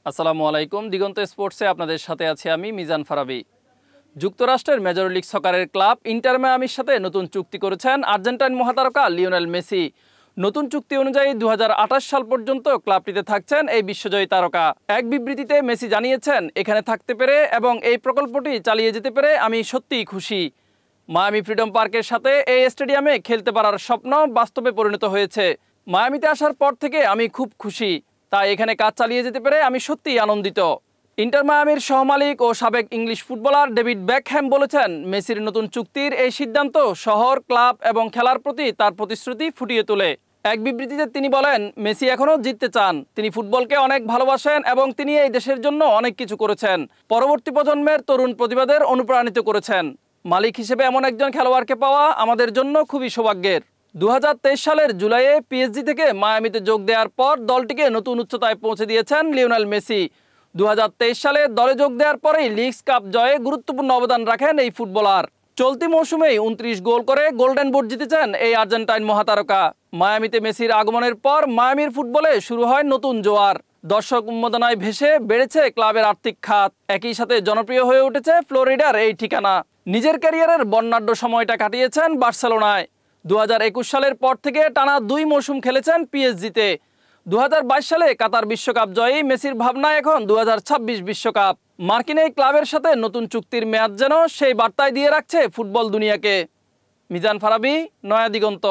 আসসালামু আলাইকুম। দিগন্ত স্পোর্টসে আপনাদের সাথে আছি আমি মিজান ফারাবি। যুক্তরাষ্ট্রের মেজর লিগ সকারের ক্লাব ইন্টার মায়ামির সাথে নতুন চুক্তি করেছেন আর্জেন্টাইন মহাতারকা লিওনেল মেসি। নতুন চুক্তি অনুযায়ী 2028 সাল পর্যন্ত ক্লাবটিতে থাকছেন এই বিশ্বজয়ী তারকা। এক বিবৃতিতে মেসি জানিয়েছেন, এখানে থাকতে পেরে এবং এই প্রকল্পটি চালিয়ে যেতে পেরে আমি সত্যিই খুশি। মায়ামি ফ্রিডম পার্কের সাথে এই স্টেডিয়ামে খেলতে পারার স্বপ্ন বাস্তবে পরিণত হয়েছে। মায়ামিতে আসার পর থেকে আমি খুব খুশি, তাই এখানে কাজ চালিয়ে যেতে পেরে আমি সত্যিই আনন্দিত। ইন্টার মায়ামির সহমালিক ও সাবেক ইংলিশ ফুটবলার ডেভিড বেকহ্যাম বলেছেন, মেসির নতুন চুক্তির এই সিদ্ধান্ত শহর, ক্লাব এবং খেলার প্রতি তার প্রতিশ্রুতি ফুটিয়ে তোলে। এক বিবৃতিতে তিনি বলেন, মেসি এখনও জিততে চান, তিনি ফুটবলকে অনেক ভালোবাসেন এবং তিনি এই দেশের জন্য অনেক কিছু করেছেন। পরবর্তী প্রজন্মের তরুণ প্রতিভাদের অনুপ্রাণিত করেছেন। মালিক হিসেবে এমন একজন খেলোয়াড়কে পাওয়া আমাদের জন্য খুবই সৌভাগ্যের। 2023 সালের জুলাইয়ে পিএসজি থেকে মায়ামিতে যোগ দেওয়ার পর দলটিকে নতুন উচ্চতায় পৌঁছে দিয়েছেন লিওনেল মেসি। 2023 সালে দলে যোগ দেওয়ার পরেই লিগস কাপ জয়ে গুরুত্বপূর্ণ অবদান রাখেন এই ফুটবলার। চলতি মৌসুমেই 29 গোল করে গোল্ডেন বুট জিতেছেন এই আর্জেন্টাইন মহাতারকা। মায়ামিতে মেসির আগমনের পর মায়ামির ফুটবলে শুরু হয় নতুন জোয়ার। দর্শক উন্মাদনায় ভেসে বেড়েছে ক্লাবের আর্থিক খাত। একই সাথে জনপ্রিয় হয়ে উঠেছে ফ্লোরিডার এই ঠিকানা। নিজের ক্যারিয়ারের বর্ণাঢ্য সময়টা কাটিয়েছেন বার্সেলোনায়। 2021 সালের পর থেকে টানা 2 মৌসুম খেলেছেন পিএসজিতে। 2022 সালে কাতার বিশ্বকাপ জয়ী মেসির ভাবনা এখন 2026 বিশ্বকাপ। মার্কিন এই ক্লাবের সাথে নতুন চুক্তির মেয়াদ যেন সেই বার্তায় দিয়ে রাখছে ফুটবল দুনিয়াকে। মিজান ফারাবি, নয়া দিগন্ত।